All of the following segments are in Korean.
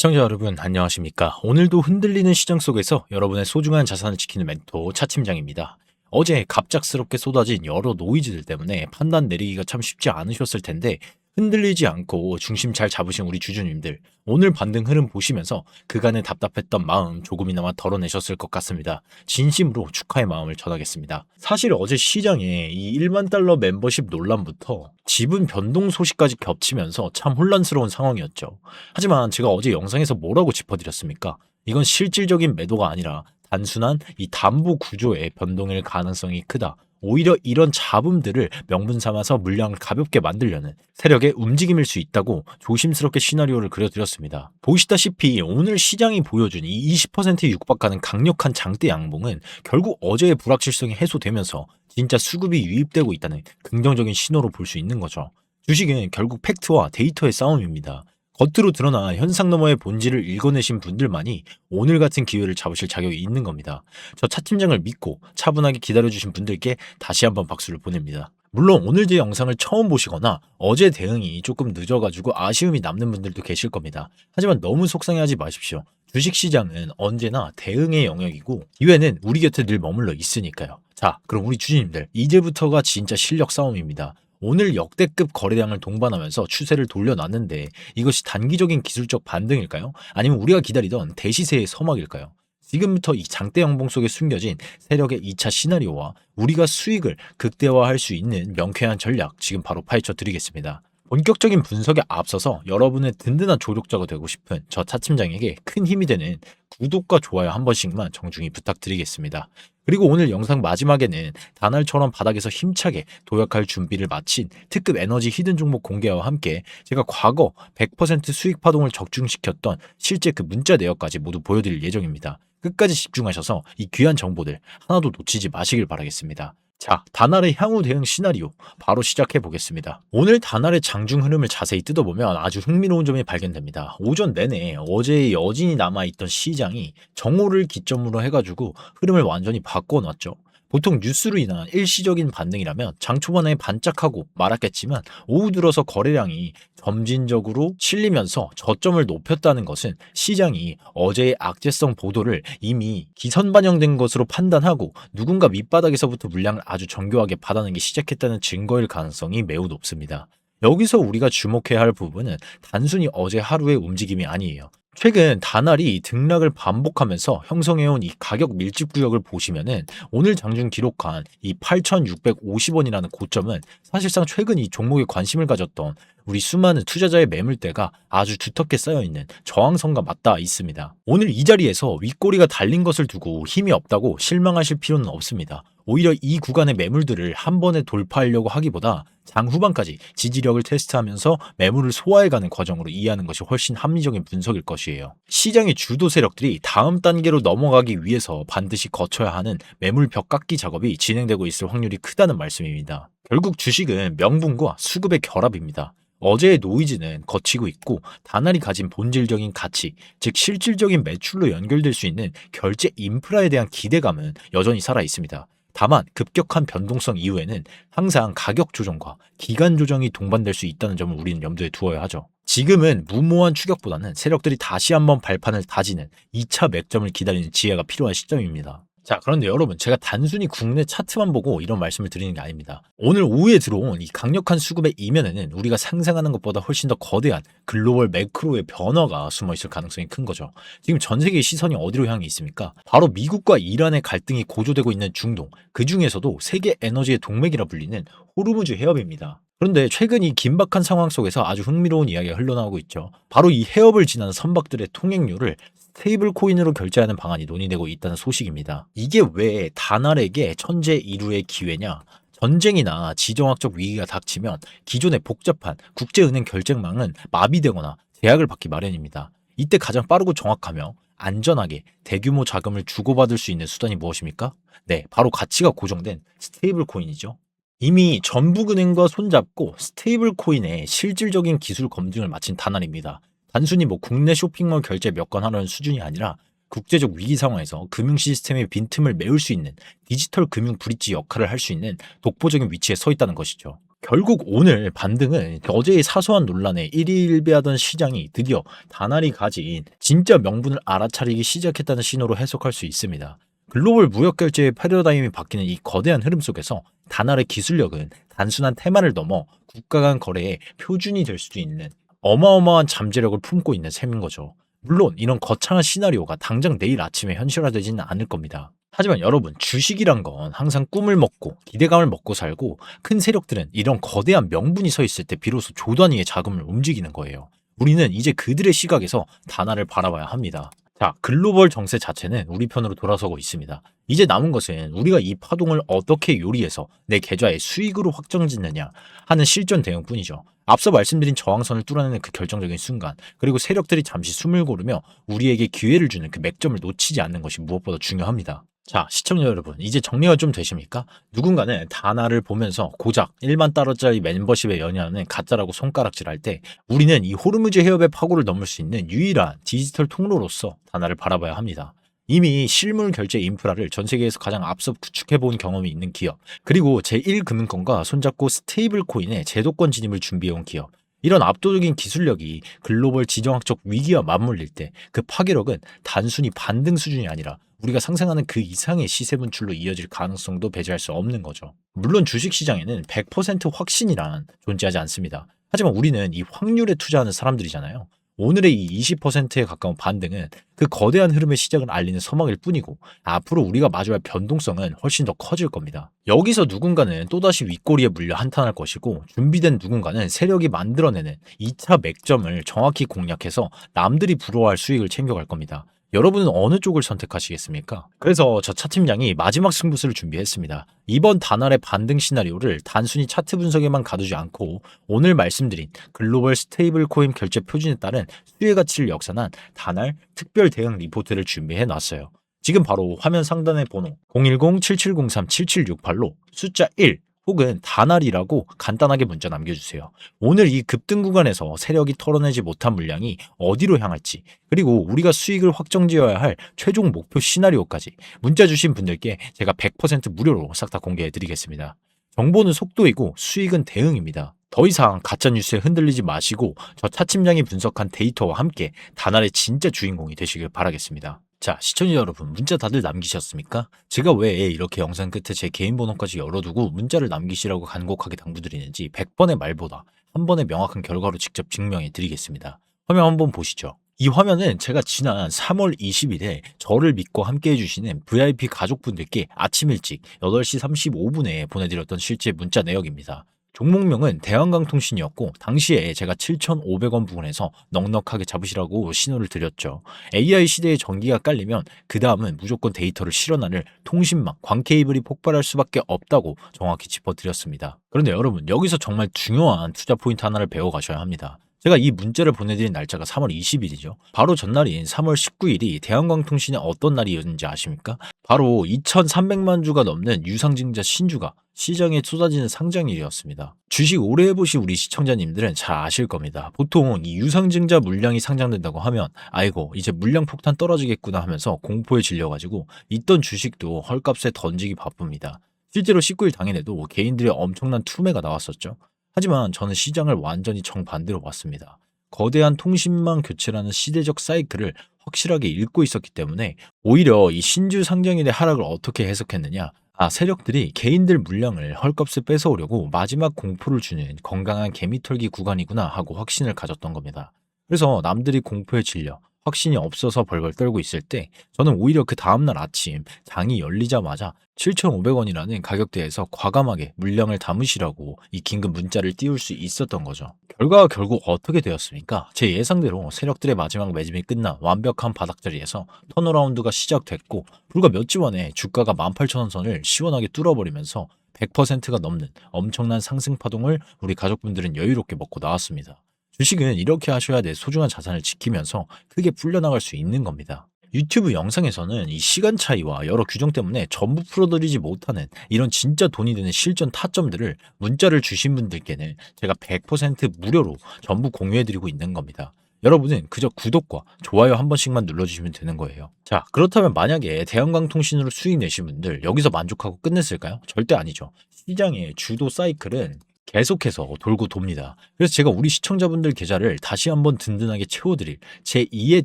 시청자 여러분 안녕하십니까? 오늘도 흔들리는 시장 속에서 여러분의 소중한 자산을 지키는 멘토 차 팀장입니다. 어제 갑작스럽게 쏟아진 여러 노이즈들 때문에 판단 내리기가 참 쉽지 않으셨을 텐데 흔들리지 않고 중심 잘 잡으신 우리 주주님들 오늘 반등 흐름 보시면서 그간의 답답했던 마음 조금이나마 덜어내셨을 것 같습니다. 진심으로 축하의 마음을 전하겠습니다. 사실 어제 시장에 이 1만 달러 멤버십 논란부터 지분 변동 소식까지 겹치면서 참 혼란스러운 상황이었죠. 하지만 제가 어제 영상에서 뭐라고 짚어드렸습니까? 이건 실질적인 매도가 아니라 단순한 이 담보 구조의 변동일 가능성이 크다. 오히려 이런 잡음들을 명분 삼아서 물량을 가볍게 만들려는 세력의 움직임일 수 있다고 조심스럽게 시나리오를 그려드렸습니다. 보시다시피 오늘 시장이 보여준 이 20%에 육박하는 강력한 장대 양봉은 결국 어제의 불확실성이 해소되면서 진짜 수급이 유입되고 있다는 긍정적인 신호로 볼 수 있는 거죠. 주식은 결국 팩트와 데이터의 싸움입니다. 겉으로 드러나 현상 너머의 본질을 읽어내신 분들만이 오늘 같은 기회를 잡으실 자격이 있는 겁니다. 저 차 팀장을 믿고 차분하게 기다려주신 분들께 다시 한번 박수를 보냅니다. 물론 오늘 제 영상을 처음 보시거나 어제 대응이 조금 늦어가지고 아쉬움이 남는 분들도 계실 겁니다. 하지만 너무 속상해하지 마십시오. 주식시장은 언제나 대응의 영역이고 기회는 우리 곁에 늘 머물러 있으니까요. 자, 그럼 우리 주주님들 이제부터가 진짜 실력 싸움입니다. 오늘 역대급 거래량을 동반하면서 추세를 돌려놨는데 이것이 단기적인 기술적 반등일까요? 아니면 우리가 기다리던 대시세의 서막일까요? 지금부터 이 장대 양봉 속에 숨겨진 세력의 2차 시나리오와 우리가 수익을 극대화할 수 있는 명쾌한 전략 지금 바로 파헤쳐 드리겠습니다. 본격적인 분석에 앞서서 여러분의 든든한 조력자가 되고 싶은 저 차팀장에게 큰 힘이 되는 구독과 좋아요 한 번씩만 정중히 부탁드리겠습니다. 그리고 오늘 영상 마지막에는 다날처럼 바닥에서 힘차게 도약할 준비를 마친 특급 에너지 히든 종목 공개와 함께 제가 과거 100% 수익 파동을 적중시켰던 실제 그 문자 내역까지 모두 보여드릴 예정입니다. 끝까지 집중하셔서 이 귀한 정보들 하나도 놓치지 마시길 바라겠습니다. 자, 다날의 향후 대응 시나리오 바로 시작해 보겠습니다. 오늘 다날의 장중 흐름을 자세히 뜯어보면 아주 흥미로운 점이 발견됩니다. 오전 내내 어제의 여진이 남아있던 시장이 정오를 기점으로 해가지고 흐름을 완전히 바꿔놨죠. 보통 뉴스로 인한 일시적인 반등이라면 장 초반에 반짝하고 말았겠지만 오후 들어서 거래량이 점진적으로 실리면서 저점을 높였다는 것은 시장이 어제의 악재성 보도를 이미 기선 반영된 것으로 판단하고 누군가 밑바닥에서부터 물량을 아주 정교하게 받아내기 시작했다는 증거일 가능성이 매우 높습니다. 여기서 우리가 주목해야 할 부분은 단순히 어제 하루의 움직임이 아니에요. 최근 다날이 등락을 반복하면서 형성해온 이 가격 밀집 구역을 보시면은 오늘 장중 기록한 이 8,650원이라는 고점은 사실상 최근 이 종목에 관심을 가졌던 우리 수많은 투자자의 매물대가 아주 두텁게 쌓여있는 저항선과 맞닿아 있습니다. 오늘 이 자리에서 윗꼬리가 달린 것을 두고 힘이 없다고 실망하실 필요는 없습니다. 오히려 이 구간의 매물들을 한 번에 돌파하려고 하기보다 장 후반까지 지지력을 테스트하면서 매물을 소화해가는 과정으로 이해하는 것이 훨씬 합리적인 분석일 것이에요. 시장의 주도 세력들이 다음 단계로 넘어가기 위해서 반드시 거쳐야 하는 매물 벽 깎기 작업이 진행되고 있을 확률이 크다는 말씀입니다. 결국 주식은 명분과 수급의 결합입니다. 어제의 노이즈는 거치고 있고 다날이 가진 본질적인 가치, 즉 실질적인 매출로 연결될 수 있는 결제 인프라에 대한 기대감은 여전히 살아 있습니다. 다만 급격한 변동성 이후에는 항상 가격 조정과 기간 조정이 동반될 수 있다는 점을 우리는 염두에 두어야 하죠. 지금은 무모한 추격보다는 세력들이 다시 한번 발판을 다지는 2차 맥점을 기다리는 지혜가 필요한 시점입니다. 자, 그런데 여러분, 제가 단순히 국내 차트만 보고 이런 말씀을 드리는 게 아닙니다. 오늘 오후에 들어온 이 강력한 수급의 이면에는 우리가 상상하는 것보다 훨씬 더 거대한 글로벌 매크로의 변화가 숨어 있을 가능성이 큰 거죠. 지금 전 세계의 시선이 어디로 향해 있습니까? 바로 미국과 이란의 갈등이 고조되고 있는 중동, 그 중에서도 세계 에너지의 동맥이라 불리는 호르무즈 해협입니다. 그런데 최근 이 긴박한 상황 속에서 아주 흥미로운 이야기가 흘러나오고 있죠. 바로 이 해협을 지나는 선박들의 통행료를 스테이블 코인으로 결제하는 방안이 논의되고 있다는 소식입니다. 이게 왜 다날에게 천재 이루의 기회냐? 전쟁이나 지정학적 위기가 닥치면 기존의 복잡한 국제은행 결제망은 마비되거나 제약을 받기 마련입니다. 이때 가장 빠르고 정확하며 안전하게 대규모 자금을 주고받을 수 있는 수단이 무엇입니까? 네, 바로 가치가 고정된 스테이블 코인이죠. 이미 전북은행과 손잡고 스테이블 코인의 실질적인 기술 검증을 마친 다날입니다. 단순히 국내 쇼핑몰 결제 몇 건 하려는 수준이 아니라 국제적 위기 상황에서 금융 시스템의 빈틈을 메울 수 있는 디지털 금융 브릿지 역할을 할 수 있는 독보적인 위치에 서 있다는 것이죠. 결국 오늘 반등은 어제의 사소한 논란에 일희일비하던 시장이 드디어 다날이 가진 진짜 명분을 알아차리기 시작했다는 신호로 해석할 수 있습니다. 글로벌 무역 결제의 패러다임이 바뀌는 이 거대한 흐름 속에서 다날의 기술력은 단순한 테마를 넘어 국가 간 거래의 표준이 될 수도 있는 어마어마한 잠재력을 품고 있는 셈인 거죠. 물론 이런 거창한 시나리오가 당장 내일 아침에 현실화되지는 않을 겁니다. 하지만 여러분, 주식이란 건 항상 꿈을 먹고 기대감을 먹고 살고, 큰 세력들은 이런 거대한 명분이 서 있을 때 비로소 조 단위의 자금을 움직이는 거예요. 우리는 이제 그들의 시각에서 단아를 바라봐야 합니다. 자, 글로벌 정세 자체는 우리 편으로 돌아서고 있습니다. 이제 남은 것은 우리가 이 파동을 어떻게 요리해서 내 계좌에 수익으로 확정짓느냐 하는 실전 대응뿐이죠. 앞서 말씀드린 저항선을 뚫어내는 그 결정적인 순간, 그리고 세력들이 잠시 숨을 고르며 우리에게 기회를 주는 그 맥점을 놓치지 않는 것이 무엇보다 중요합니다. 자, 시청자 여러분, 이제 정리가 좀 되십니까? 누군가는 다나를 보면서 고작 1만 달러짜리 멤버십에 연연하는 가짜라고 손가락질할 때, 우리는 이 호르무즈 해협의 파고를 넘을 수 있는 유일한 디지털 통로로서 다나를 바라봐야 합니다. 이미 실물 결제 인프라를 전 세계에서 가장 앞서 구축해본 경험이 있는 기업, 그리고 제1금융권과 손잡고 스테이블 코인의 제도권 진입을 준비해온 기업, 이런 압도적인 기술력이 글로벌 지정학적 위기와 맞물릴 때 그 파괴력은 단순히 반등 수준이 아니라 우리가 상상하는 그 이상의 시세 분출로 이어질 가능성도 배제할 수 없는 거죠. 물론 주식시장에는 100% 확신이란 존재하지 않습니다. 하지만 우리는 이 확률에 투자하는 사람들이잖아요. 오늘의 이 20%에 가까운 반등은 그 거대한 흐름의 시작을 알리는 서막일 뿐이고, 앞으로 우리가 마주할 변동성은 훨씬 더 커질 겁니다. 여기서 누군가는 또다시 윗꼬리에 물려 한탄할 것이고, 준비된 누군가는 세력이 만들어내는 2차 맥점을 정확히 공략해서 남들이 부러워할 수익을 챙겨갈 겁니다. 여러분은 어느 쪽을 선택하시겠습니까? 그래서 저 차팀장이 마지막 승부수를 준비했습니다. 이번 단알의 반등 시나리오를 단순히 차트 분석에만 가두지 않고, 오늘 말씀드린 글로벌 스테이블 코인 결제 표준에 따른 수혜 가치를 역산한 단알 특별 대응 리포트를 준비해 놨어요. 지금 바로 화면 상단의 번호 010-7703-7768로 숫자 1 혹은 단알이라고 간단하게 문자 남겨주세요. 오늘 이 급등 구간에서 세력이 털어내지 못한 물량이 어디로 향할지, 그리고 우리가 수익을 확정지어야 할 최종 목표 시나리오까지 문자 주신 분들께 제가 100% 무료로 싹 다 공개해 드리겠습니다. 정보는 속도이고 수익은 대응입니다. 더 이상 가짜뉴스에 흔들리지 마시고 저 차팀장이 분석한 데이터와 함께 단알의 진짜 주인공이 되시길 바라겠습니다. 자, 시청자 여러분, 문자 다들 남기셨습니까? 제가 왜 이렇게 영상 끝에 제 개인 번호까지 열어두고 문자를 남기시라고 간곡하게 당부드리는지 100번의 말보다 한 번의 명확한 결과로 직접 증명해 드리겠습니다. 화면 한번 보시죠. 이 화면은 제가 지난 3월 20일에 저를 믿고 함께 해주시는 VIP 가족분들께 아침 일찍 8시 35분에 보내드렸던 실제 문자 내역입니다. 종목명은 대한강통신이었고, 당시에 제가 7,500원 부근에서 넉넉하게 잡으시라고 신호를 드렸죠. AI 시대의 전기가 깔리면 그 다음은 무조건 데이터를 실어나를 통신망, 광 케이블이 폭발할 수밖에 없다고 정확히 짚어드렸습니다. 그런데 여러분, 여기서 정말 중요한 투자 포인트 하나를 배워가셔야 합니다. 제가 이 문자를 보내드린 날짜가 3월 20일이죠. 바로 전날인 3월 19일이 대한광통신의 어떤 날이었는지 아십니까? 바로 2,300만 주가 넘는 유상증자 신주가 시장에 쏟아지는 상장일이었습니다. 주식 오래 해보신 우리 시청자님들은 잘 아실 겁니다. 보통 이 유상증자 물량이 상장된다고 하면 아이고 이제 물량 폭탄 떨어지겠구나 하면서 공포에 질려가지고 있던 주식도 헐값에 던지기 바쁩니다. 실제로 19일 당일에도 개인들의 엄청난 투매가 나왔었죠. 하지만 저는 시장을 완전히 정반대로 봤습니다. 거대한 통신망 교체라는 시대적 사이클을 확실하게 읽고 있었기 때문에 오히려 이 신주 상장일의 하락을 어떻게 해석했느냐? 세력들이 개인들 물량을 헐값에 뺏어오려고 마지막 공포를 주는 건강한 개미털기 구간이구나 하고 확신을 가졌던 겁니다. 그래서 남들이 공포에 질려 확신이 없어서 벌벌 떨고 있을 때 저는 오히려 그 다음날 아침 장이 열리자마자 7,500원이라는 가격대에서 과감하게 물량을 담으시라고 이 긴급 문자를 띄울 수 있었던 거죠. 결과가 결국 어떻게 되었습니까? 제 예상대로 세력들의 마지막 매집이 끝나 완벽한 바닥자리에서 턴어라운드가 시작됐고, 불과 몇 주 만에 주가가 18,000원 선을 시원하게 뚫어버리면서 100%가 넘는 엄청난 상승 파동을 우리 가족분들은 여유롭게 먹고 나왔습니다. 주식은 이렇게 하셔야 내 소중한 자산을 지키면서 크게 풀려나갈 수 있는 겁니다. 유튜브 영상에서는 이 시간 차이와 여러 규정 때문에 전부 풀어드리지 못하는 이런 진짜 돈이 되는 실전 타점들을 문자를 주신 분들께는 제가 100% 무료로 전부 공유해드리고 있는 겁니다. 여러분은 그저 구독과 좋아요 한 번씩만 눌러주시면 되는 거예요. 자, 그렇다면 만약에 대한강통신으로 수익 내신 분들 여기서 만족하고 끝냈을까요? 절대 아니죠. 시장의 주도 사이클은 계속해서 돌고 돕니다. 그래서 제가 우리 시청자분들 계좌를 다시 한번 든든하게 채워드릴 제2의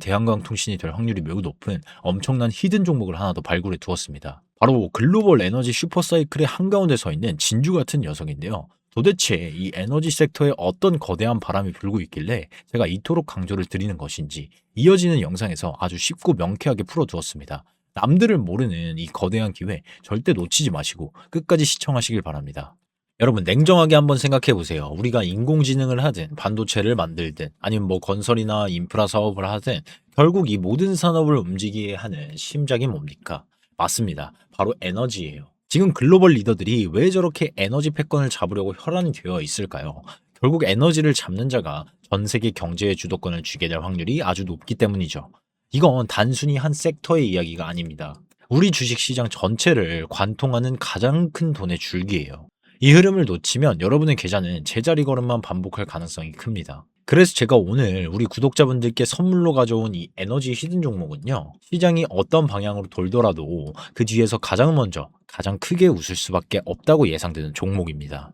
대한광통신이 될 확률이 매우 높은 엄청난 히든 종목을 하나 더 발굴해 두었습니다. 바로 글로벌 에너지 슈퍼사이클의 한가운데 서 있는 진주 같은 녀석인데요. 도대체 이 에너지 섹터에 어떤 거대한 바람이 불고 있길래 제가 이토록 강조를 드리는 것인지 이어지는 영상에서 아주 쉽고 명쾌하게 풀어두었습니다. 남들을 모르는 이 거대한 기회 절대 놓치지 마시고 끝까지 시청하시길 바랍니다. 여러분 냉정하게 한번 생각해 보세요. 우리가 인공지능을 하든 반도체를 만들든 아니면 뭐 건설이나 인프라 사업을 하든 결국 이 모든 산업을 움직이게 하는 심장이 뭡니까? 맞습니다. 바로 에너지예요. 지금 글로벌 리더들이 왜 저렇게 에너지 패권을 잡으려고 혈안이 되어 있을까요? 결국 에너지를 잡는 자가 전 세계 경제의 주도권을 쥐게 될 확률이 아주 높기 때문이죠. 이건 단순히 한 섹터의 이야기가 아닙니다. 우리 주식시장 전체를 관통하는 가장 큰 돈의 줄기예요. 이 흐름을 놓치면 여러분의 계좌는 제자리 걸음만 반복할 가능성이 큽니다. 그래서 제가 오늘 우리 구독자분들께 선물로 가져온 이 에너지 히든 종목은요. 시장이 어떤 방향으로 돌더라도 그 뒤에서 가장 먼저 가장 크게 웃을 수밖에 없다고 예상되는 종목입니다.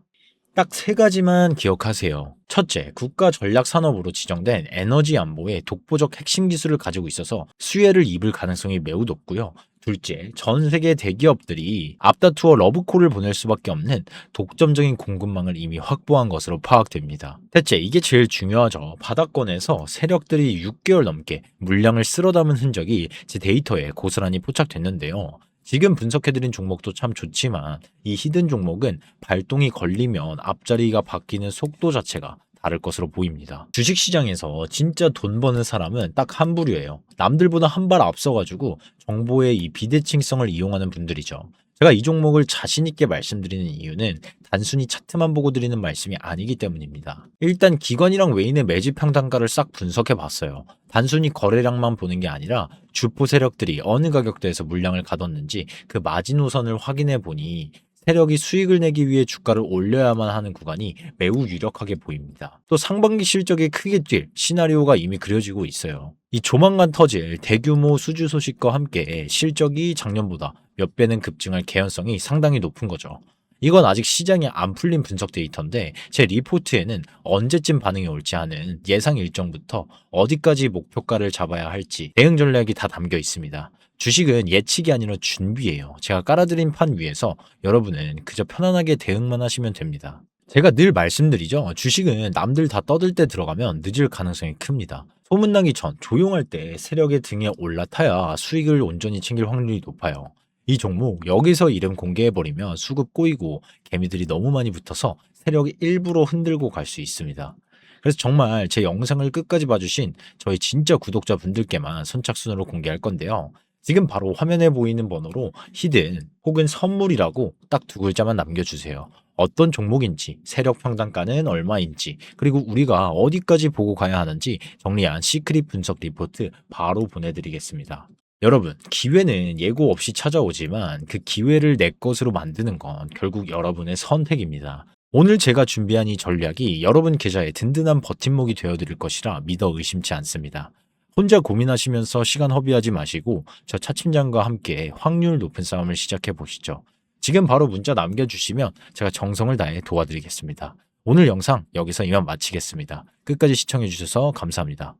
딱 세 가지만 기억하세요. 첫째, 국가 전략 산업으로 지정된 에너지 안보의 독보적 핵심 기술을 가지고 있어서 수혜를 입을 가능성이 매우 높고요. 둘째, 전 세계 대기업들이 앞다투어 러브콜을 보낼 수밖에 없는 독점적인 공급망을 이미 확보한 것으로 파악됩니다. 셋째, 이게 제일 중요하죠. 바닥권에서 세력들이 6개월 넘게 물량을 쓸어 담은 흔적이 제 데이터에 고스란히 포착됐는데요. 지금 분석해드린 종목도 참 좋지만 이 히든 종목은 발동이 걸리면 앞자리가 바뀌는 속도 자체가 다를 것으로 보입니다. 주식시장에서 진짜 돈 버는 사람은 딱 한 부류예요. 남들보다 한 발 앞서가지고 정보의 이 비대칭성을 이용하는 분들이죠. 제가 이 종목을 자신있게 말씀드리는 이유는 단순히 차트만 보고 드리는 말씀이 아니기 때문입니다. 일단 기관이랑 외인의 매집 평단가를 싹 분석해 봤어요. 단순히 거래량만 보는 게 아니라 주포 세력들이 어느 가격대에서 물량을 가뒀는지 그 마지노선을 확인해 보니 세력이 수익을 내기 위해 주가를 올려야만 하는 구간이 매우 유력하게 보입니다. 또 상반기 실적이 크게 뛸 시나리오가 이미 그려지고 있어요. 이 조만간 터질 대규모 수주 소식과 함께 실적이 작년보다 몇 배는 급증할 개연성이 상당히 높은 거죠. 이건 아직 시장이 안 풀린 분석 데이터인데 제 리포트에는 언제쯤 반응이 올지 하는 예상 일정부터 어디까지 목표가를 잡아야 할지 대응 전략이 다 담겨 있습니다. 주식은 예측이 아니라 준비예요. 제가 깔아드린 판 위에서 여러분은 그저 편안하게 대응만 하시면 됩니다. 제가 늘 말씀드리죠. 주식은 남들 다 떠들 때 들어가면 늦을 가능성이 큽니다. 소문나기 전 조용할 때 세력의 등에 올라타야 수익을 온전히 챙길 확률이 높아요. 이 종목 여기서 이름 공개해버리면 수급 꼬이고 개미들이 너무 많이 붙어서 세력이 일부러 흔들고 갈 수 있습니다. 그래서 정말 제 영상을 끝까지 봐주신 저희 진짜 구독자분들께만 선착순으로 공개할 건데요. 지금 바로 화면에 보이는 번호로 히든 혹은 선물이라고 딱 두 글자만 남겨주세요. 어떤 종목인지, 세력 평단가는 얼마인지, 그리고 우리가 어디까지 보고 가야 하는지 정리한 시크릿 분석 리포트 바로 보내드리겠습니다. 여러분, 기회는 예고 없이 찾아오지만 그 기회를 내 것으로 만드는 건 결국 여러분의 선택입니다. 오늘 제가 준비한 이 전략이 여러분 계좌에 든든한 버팀목이 되어드릴 것이라 믿어 의심치 않습니다. 혼자 고민하시면서 시간 허비하지 마시고 저 차팀장과 함께 확률 높은 싸움을 시작해 보시죠. 지금 바로 문자 남겨주시면 제가 정성을 다해 도와드리겠습니다. 오늘 영상 여기서 이만 마치겠습니다. 끝까지 시청해 주셔서 감사합니다.